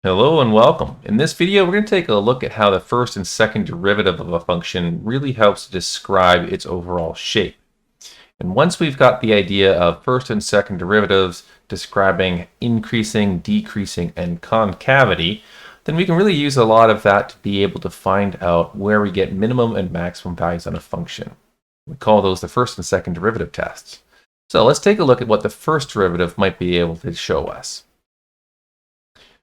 Hello and welcome. In this video, we're going to take a look at how the first and second derivative of a function really helps to describe its overall shape. And once we've got the idea of first and second derivatives describing increasing, decreasing, and concavity, then we can really use a lot of that to be able to find out where we get minimum and maximum values on a function. We call those the first and second derivative tests. So let's take a look at what the first derivative might be able to show us.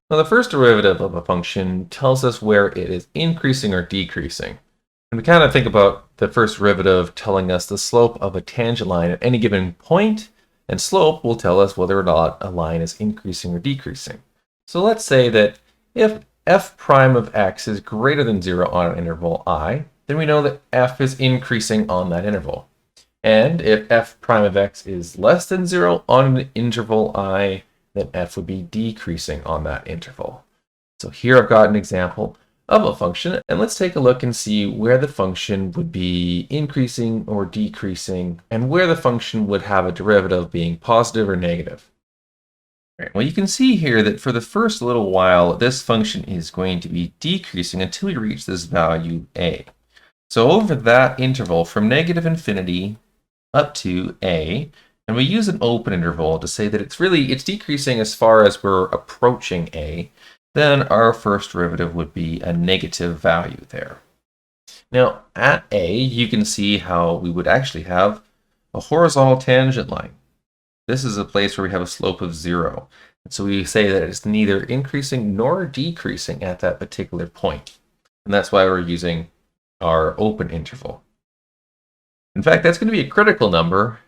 Now, the first derivative of a function tells us where it is increasing or decreasing. And we kind of think about the first derivative telling us the slope of a tangent line at any given point, and slope will tell us whether or not a line is increasing or decreasing. So let's say that if f prime of x is greater than 0 on an interval I, then we know that f is increasing on that interval. And if f prime of x is less than 0 on an interval I, then f would be decreasing on that interval. So here I've got an example of a function, and let's take a look and see where the function would be increasing or decreasing, and where the function would have a derivative being positive or negative. Right, well, you can see here that for the first little while, this function is going to be decreasing until we reach this value a. So over that interval from negative infinity up to a, and we use an open interval to say that it's decreasing as far as we're approaching a, then our first derivative would be a negative value there. Now at a, you can see how we would actually have a horizontal tangent line. This is a place where we have a slope of 0. And so we say that it's neither increasing nor decreasing at that particular point. And that's why we're using our open interval. In fact, that's going to be a critical number.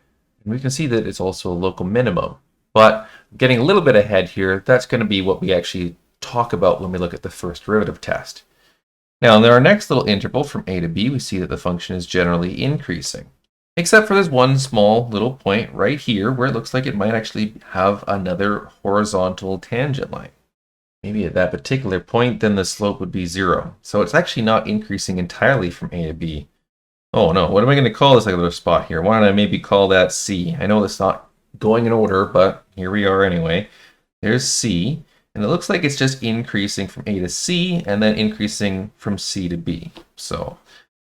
And we can see that it's also a local minimum. But getting a little bit ahead here, that's going to be what we actually talk about when we look at the first derivative test. Now, in our next little interval from a to b, we see that the function is generally increasing. Except for this one small little point right here where it looks like it might actually have another horizontal tangent line. Maybe at that particular point, then the slope would be 0. So it's actually not increasing entirely from a to b. Oh no, what am I going to call this other spot here? Why don't I maybe call that C? I know it's not going in order, but here we are anyway. There's C, and it looks like it's just increasing from A to C, and then increasing from C to B. So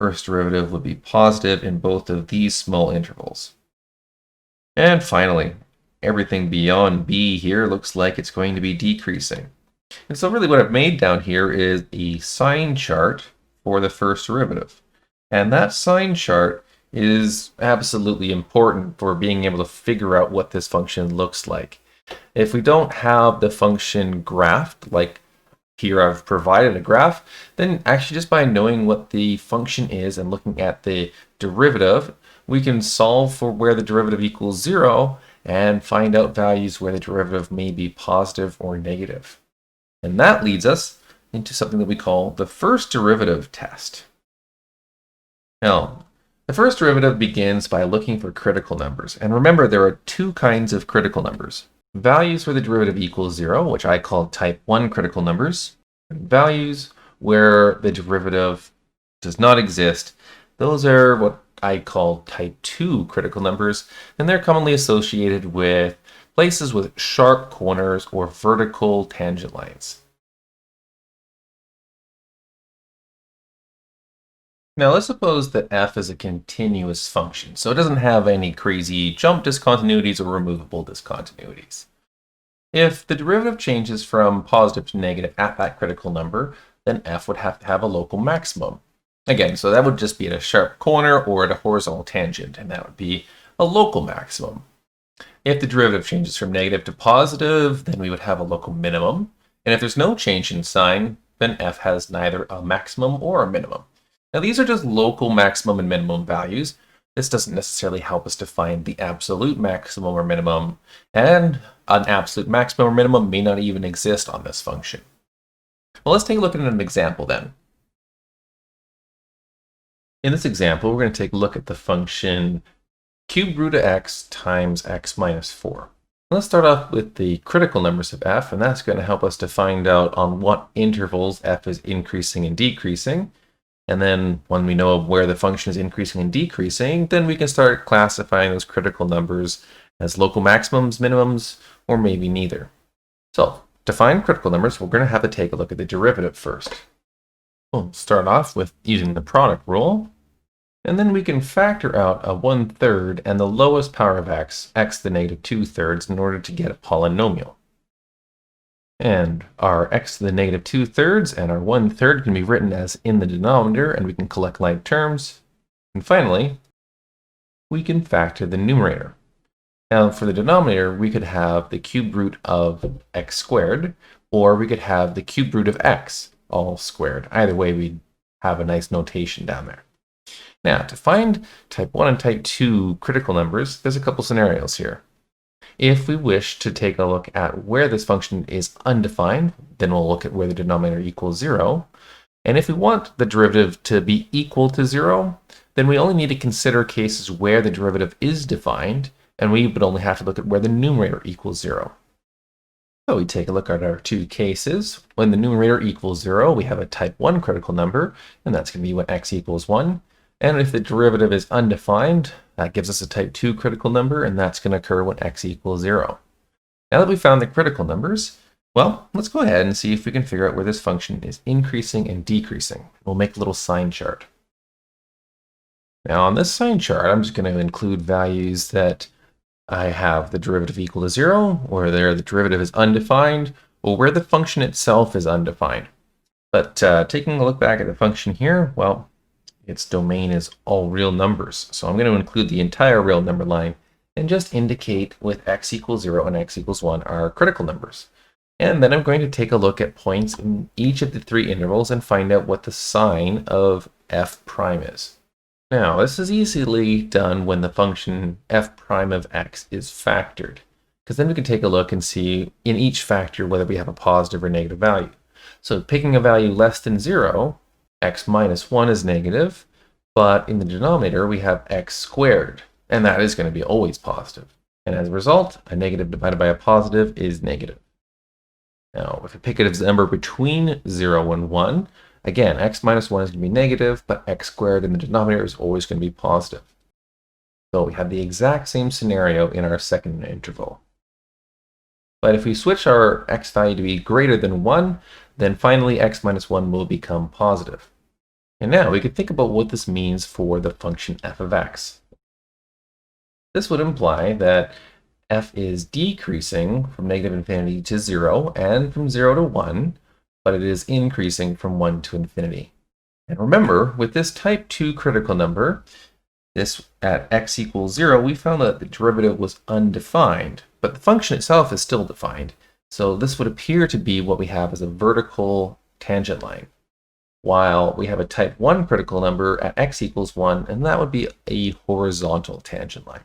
first derivative would be positive in both of these small intervals. And finally, everything beyond B here looks like it's going to be decreasing. And so really what I've made down here is a sign chart for the first derivative. And that sign chart is absolutely important for being able to figure out what this function looks like. If we don't have the function graphed, like here I've provided a graph, then actually just by knowing what the function is and looking at the derivative, we can solve for where the derivative equals 0 and find out values where the derivative may be positive or negative. And that leads us into something that we call the first derivative test. Now, the first derivative begins by looking for critical numbers. And remember, there are two kinds of critical numbers. Values where the derivative equals 0, which I call type 1 critical numbers, and values where the derivative does not exist. Those are what I call type 2 critical numbers, and they're commonly associated with places with sharp corners or vertical tangent lines. Now let's suppose that f is a continuous function, so it doesn't have any crazy jump discontinuities or removable discontinuities. If the derivative changes from positive to negative at that critical number, then f would have to have a local maximum. Again, so that would just be at a sharp corner or at a horizontal tangent, and that would be a local maximum. If the derivative changes from negative to positive, then we would have a local minimum. And if there's no change in sign, then f has neither a maximum or a minimum. Now these are just local maximum and minimum values. This doesn't necessarily help us to find the absolute maximum or minimum, and an absolute maximum or minimum may not even exist on this function. Well, let's take a look at an example then. In this example, we're going to take a look at the function cube root of x times x minus 4. Let's start off with the critical numbers of f, and that's going to help us to find out on what intervals f is increasing and decreasing. And then when we know where the function is increasing and decreasing, then we can start classifying those critical numbers as local maximums, minimums, or maybe neither. So to find critical numbers, we're going to have to take a look at the derivative first. We'll start off with using the product rule, and then we can factor out a 1/3 and the lowest power of x the negative 2/3, in order to get a polynomial. And our x to the negative 2/3 and our 1/3 can be written as in the denominator, and we can collect like terms. And finally, we can factor the numerator. Now, for the denominator, we could have the cube root of x squared, or we could have the cube root of x, all squared. Either way, we'd have a nice notation down there. Now, to find type 1 and type 2 critical numbers, there's a couple scenarios here. If we wish to take a look at where this function is undefined, then we'll look at where the denominator equals 0. And if we want the derivative to be equal to 0, then we only need to consider cases where the derivative is defined, and we would only have to look at where the numerator equals 0. So we take a look at our two cases. When the numerator equals 0, we have a type 1 critical number, and that's going to be when x equals 1. And if the derivative is undefined, that gives us a type 2 critical number, and that's going to occur when x equals 0. Now that we've found the critical numbers, well, let's go ahead and see if we can figure out where this function is increasing and decreasing. We'll make a little sign chart. Now on this sign chart, I'm just going to include values that I have the derivative equal to 0, or there the derivative is undefined, or where the function itself is undefined. But taking a look back at the function here, well, its domain is all real numbers. So I'm going to include the entire real number line and just indicate with x equals 0 and x equals 1 are critical numbers. And then I'm going to take a look at points in each of the three intervals and find out what the sign of f prime is. Now, this is easily done when the function f prime of x is factored, because then we can take a look and see in each factor whether we have a positive or negative value. So picking a value less than 0, x minus 1 is negative, but in the denominator we have x squared, and that is going to be always positive. And as a result, a negative divided by a positive is negative. Now, if we pick a number between 0 and 1, again, x minus 1 is going to be negative, but x squared in the denominator is always going to be positive. So we have the exact same scenario in our second interval. But if we switch our x value to be greater than 1, then finally x minus 1 will become positive. And now we could think about what this means for the function f of x. This would imply that f is decreasing from negative infinity to 0 and from 0 to 1, but it is increasing from 1 to infinity. And remember, with this type 2 critical number, this at x equals 0, we found that the derivative was undefined, but the function itself is still defined. So this would appear to be what we have as a vertical tangent line, while we have a type 1 critical number at x equals 1, and that would be a horizontal tangent line.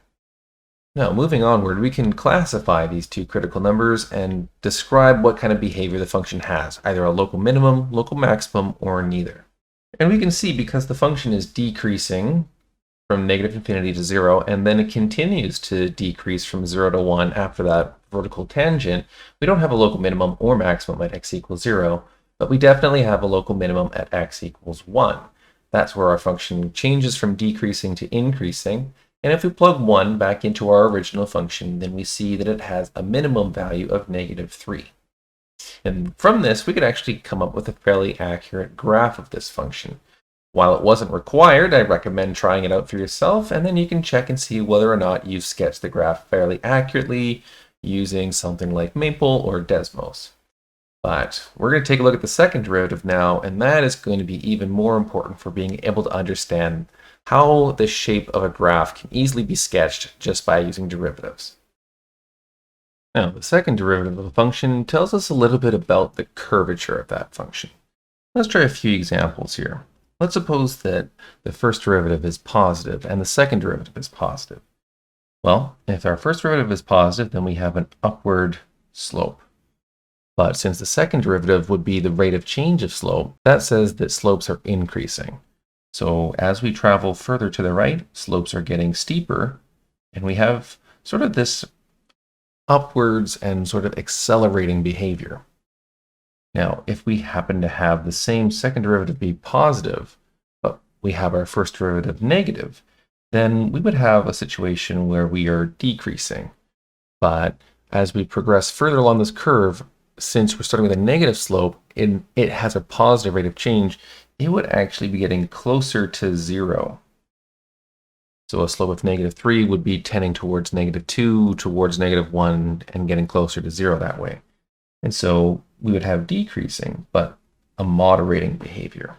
Now, moving onward, we can classify these two critical numbers and describe what kind of behavior the function has, either a local minimum, local maximum, or neither. And we can see because the function is decreasing from negative infinity to 0, and then it continues to decrease from 0 to 1 after that vertical tangent, we don't have a local minimum or maximum at x equals 0, but we definitely have a local minimum at x equals 1. That's where our function changes from decreasing to increasing. And if we plug 1 back into our original function, then we see that it has a minimum value of negative 3. And from this, we could actually come up with a fairly accurate graph of this function. While it wasn't required, I recommend trying it out for yourself, and then you can check and see whether or not you've sketched the graph fairly accurately using something like Maple or Desmos. But we're going to take a look at the second derivative now, and that is going to be even more important for being able to understand how the shape of a graph can easily be sketched just by using derivatives. Now, the second derivative of a function tells us a little bit about the curvature of that function. Let's try a few examples here. Let's suppose that the first derivative is positive and the second derivative is positive. Well, if our first derivative is positive, then we have an upward slope. But since the second derivative would be the rate of change of slope, that says that slopes are increasing. So as we travel further to the right, slopes are getting steeper, and we have sort of this upwards and sort of accelerating behavior. Now, if we happen to have the same second derivative be positive, but we have our first derivative negative, then we would have a situation where we are decreasing. But as we progress further along this curve, since we're starting with a negative slope and it has a positive rate of change, it would actually be getting closer to 0. So a slope of -3 would be tending towards -2, towards -1, and getting closer to 0 that way. And so we would have decreasing, but a moderating behavior.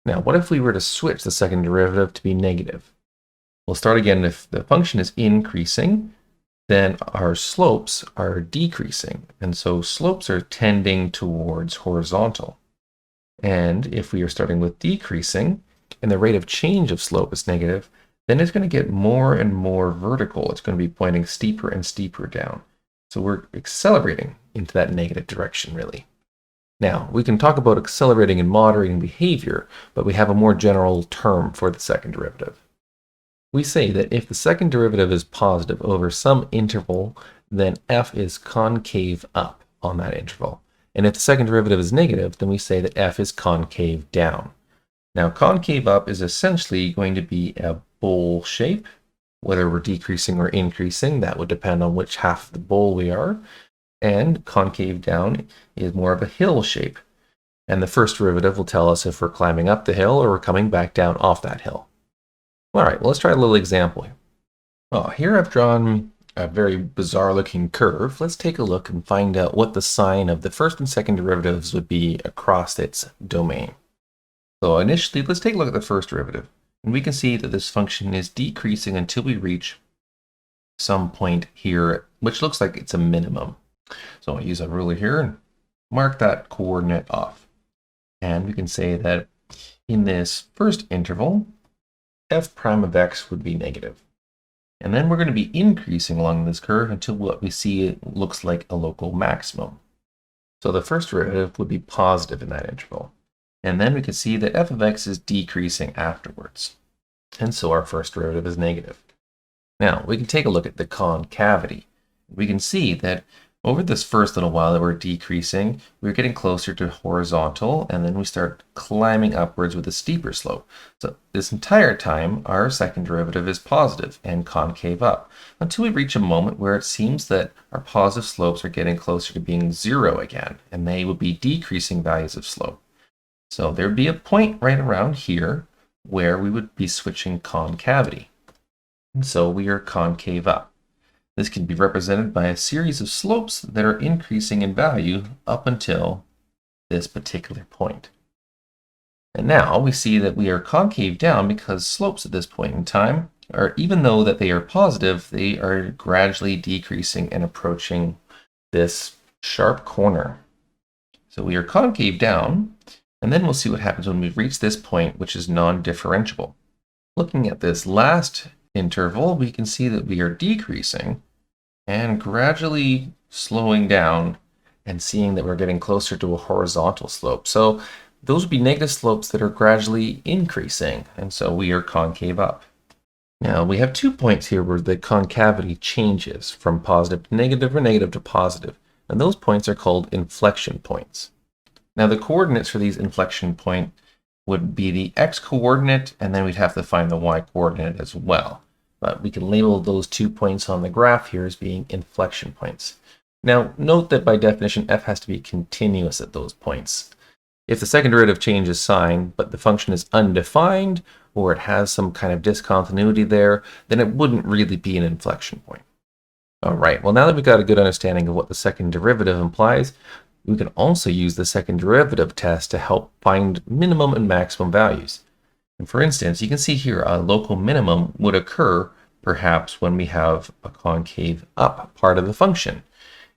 Now, what if we were to switch the second derivative to be negative? We'll start again. If the function is increasing, then our slopes are decreasing. And so slopes are tending towards horizontal. And if we are starting with decreasing, and the rate of change of slope is negative, then it's going to get more and more vertical. It's going to be pointing steeper and steeper down. So we're accelerating into that negative direction, really. Now, we can talk about accelerating and moderating behavior, but we have a more general term for the second derivative. We say that if the second derivative is positive over some interval, then f is concave up on that interval. And if the second derivative is negative, then we say that f is concave down. Now, concave up is essentially going to be a bowl shape. Whether we're decreasing or increasing, that would depend on which half of the bowl we are. And concave down is more of a hill shape. And the first derivative will tell us if we're climbing up the hill or we're coming back down off that hill. All right, well, let's try a little example here. Oh, here I've drawn a very bizarre looking curve. Let's take a look and find out what the sign of the first and second derivatives would be across its domain. So initially, let's take a look at the first derivative. And we can see that this function is decreasing until we reach some point here, which looks like it's a minimum. So I'll use a ruler here and mark that coordinate off. And we can say that in this first interval, f prime of x would be negative. And then we're going to be increasing along this curve until what we see looks like a local maximum. So the first derivative would be positive in that interval. And then we can see that f of x is decreasing afterwards. And so our first derivative is negative. Now, we can take a look at the concavity. We can see that over this first little while that we're decreasing, we're getting closer to horizontal, and then we start climbing upwards with a steeper slope. So this entire time, our second derivative is positive and concave up, until we reach a moment where it seems that our positive slopes are getting closer to being 0 again, and they will be decreasing values of slope. So there'd be a point right around here where we would be switching concavity. And so we are concave up. This can be represented by a series of slopes that are increasing in value up until this particular point. And now we see that we are concave down because slopes at this point in time are, even though that they are positive, they are gradually decreasing and approaching this sharp corner. So we are concave down, and then we'll see what happens when we reach this point, which is non-differentiable. Looking at this last interval, we can see that we are decreasing and gradually slowing down and seeing that we're getting closer to a horizontal slope. So those would be negative slopes that are gradually increasing, and so we are concave up. Now we have 2 points here where the concavity changes from positive to negative or negative to positive, and those points are called inflection points. Now the coordinates for these inflection points would be the x-coordinate, and then we'd have to find the y-coordinate as well. But we can label those 2 points on the graph here as being inflection points. Now note that by definition f has to be continuous at those points. If the second derivative changes sign, but the function is undefined, or it has some kind of discontinuity there, then it wouldn't really be an inflection point. All right, well, now that we've got a good understanding of what the second derivative implies, we can also use the second derivative test to help find minimum and maximum values. And for instance, you can see here a local minimum would occur perhaps when we have a concave up part of the function.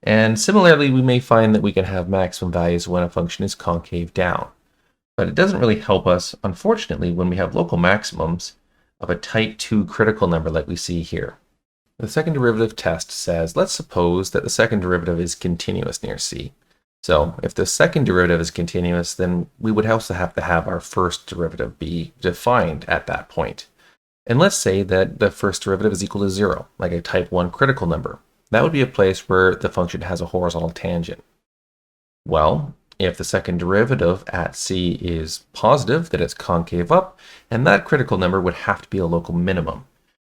And similarly, we may find that we can have maximum values when a function is concave down. But it doesn't really help us, unfortunately, when we have local maximums of a type 2 critical number like we see here. The second derivative test says, let's suppose that the second derivative is continuous near C. So if the second derivative is continuous, then we would also have to have our first derivative be defined at that point. And let's say that the first derivative is equal to 0, like a type 1 critical number. That would be a place where the function has a horizontal tangent. Well, if the second derivative at C is positive, that it's concave up, and that critical number would have to be a local minimum.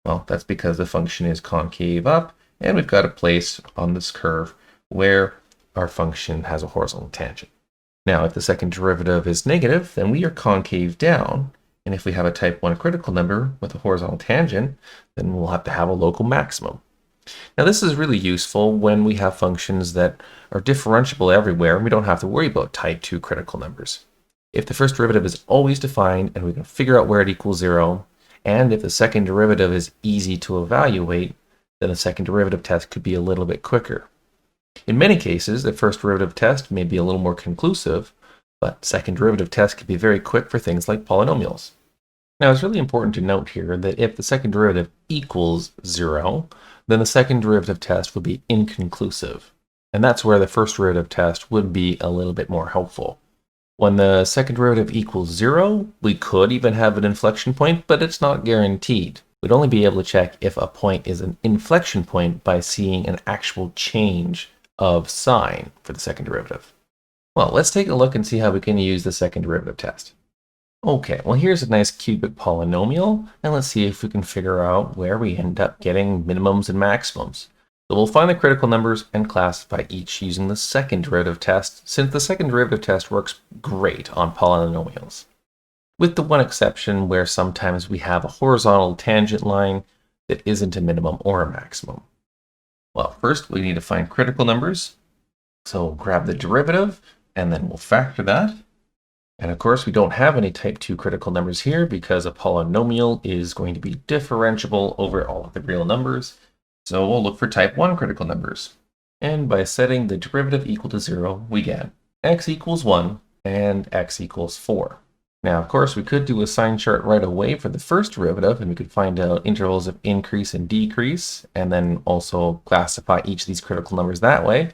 Well, that's because the function is concave up, and we've got a place on this curve where our function has a horizontal tangent. Now, if the second derivative is negative, then we are concave down. And if we have a type 1 critical number with a horizontal tangent, then we'll have to have a local maximum. Now, this is really useful when we have functions that are differentiable everywhere and we don't have to worry about type 2 critical numbers. If the first derivative is always defined and we can figure out where it equals 0, and if the second derivative is easy to evaluate, then the second derivative test could be a little bit quicker. In many cases, the first derivative test may be a little more conclusive, but second derivative test can be very quick for things like polynomials. Now, it's really important to note here that if the second derivative equals 0, then the second derivative test would be inconclusive. And that's where the first derivative test would be a little bit more helpful. When the second derivative equals 0, we could even have an inflection point, but it's not guaranteed. We'd only be able to check if a point is an inflection point by seeing an actual change of sign for the second derivative. Well, let's take a look and see how we can use the second derivative test. Okay, well here's a nice cubic polynomial, and let's see if we can figure out where we end up getting minimums and maximums. So we'll find the critical numbers and classify each using the second derivative test, since the second derivative test works great on polynomials. With the one exception where sometimes we have a horizontal tangent line that isn't a minimum or a maximum. Well, first we need to find critical numbers. So we'll grab the derivative and then we'll factor that. And of course, we don't have any type 2 critical numbers here because a polynomial is going to be differentiable over all of the real numbers. So we'll look for type 1 critical numbers. And by setting the derivative equal to 0, we get x equals 1 and x equals 4. Now, of course, we could do a sign chart right away for the first derivative, and we could find out intervals of increase and decrease, and then also classify each of these critical numbers that way.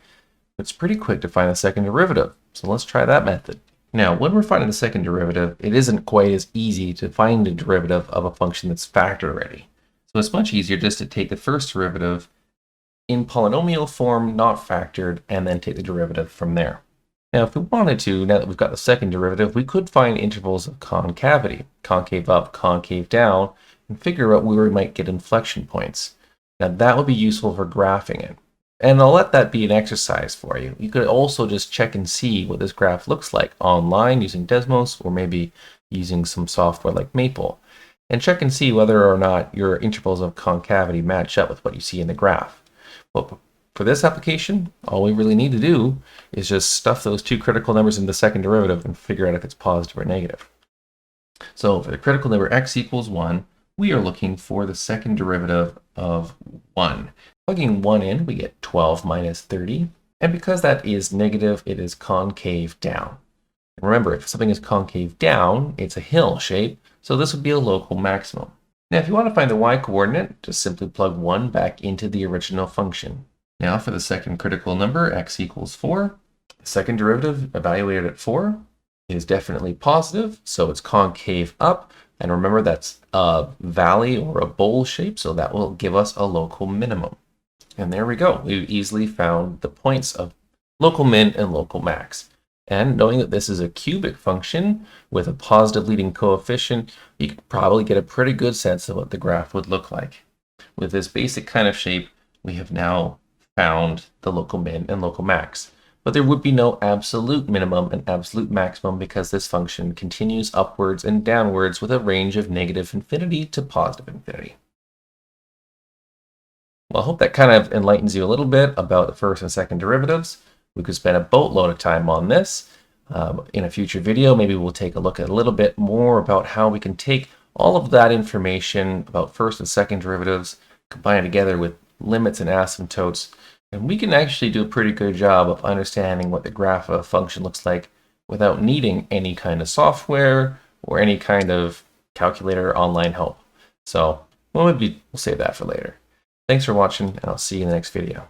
It's pretty quick to find the second derivative, so let's try that method. Now, when we're finding the second derivative, it isn't quite as easy to find the derivative of a function that's factored already. So it's much easier just to take the first derivative in polynomial form, not factored, and then take the derivative from there. Now, if we wanted to, now that we've got the second derivative, we could find intervals of concavity, concave up, concave down, and figure out where we might get inflection points. Now, that would be useful for graphing it. And I'll let that be an exercise for you. You could also just check and see what this graph looks like online using Desmos, or maybe using some software like Maple, and check and see whether or not your intervals of concavity match up with what you see in the graph. Well, for this application, all we really need to do is just stuff those two critical numbers in the second derivative and figure out if it's positive or negative. So for the critical number x equals 1, we are looking for the second derivative of 1. Plugging 1 in, we get 12 minus 30. And because that is negative, it is concave down. And remember, if something is concave down, it's a hill shape, so this would be a local maximum. Now, if you want to find the y-coordinate, just simply plug 1 back into the original function. Now for the second critical number, x equals 4. The second derivative, evaluated at 4, is definitely positive, so it's concave up. And remember, that's a valley or a bowl shape, so that will give us a local minimum. And there we go. We've easily found the points of local min and local max. And knowing that this is a cubic function with a positive leading coefficient, you could probably get a pretty good sense of what the graph would look like. With this basic kind of shape, we have now found the local min and local max. But there would be no absolute minimum and absolute maximum because this function continues upwards and downwards with a range of negative infinity to positive infinity. Well, I hope that kind of enlightens you a little bit about the first and second derivatives. We could spend a boatload of time on this. In a future video, maybe we'll take a look at a little bit more about how we can take all of that information about first and second derivatives, combine it together with limits and asymptotes, and we can actually do a pretty good job of understanding what the graph of a function looks like without needing any kind of software or any kind of calculator or online help. So we'll save that for later. Thanks for watching, and I'll see you in the next video.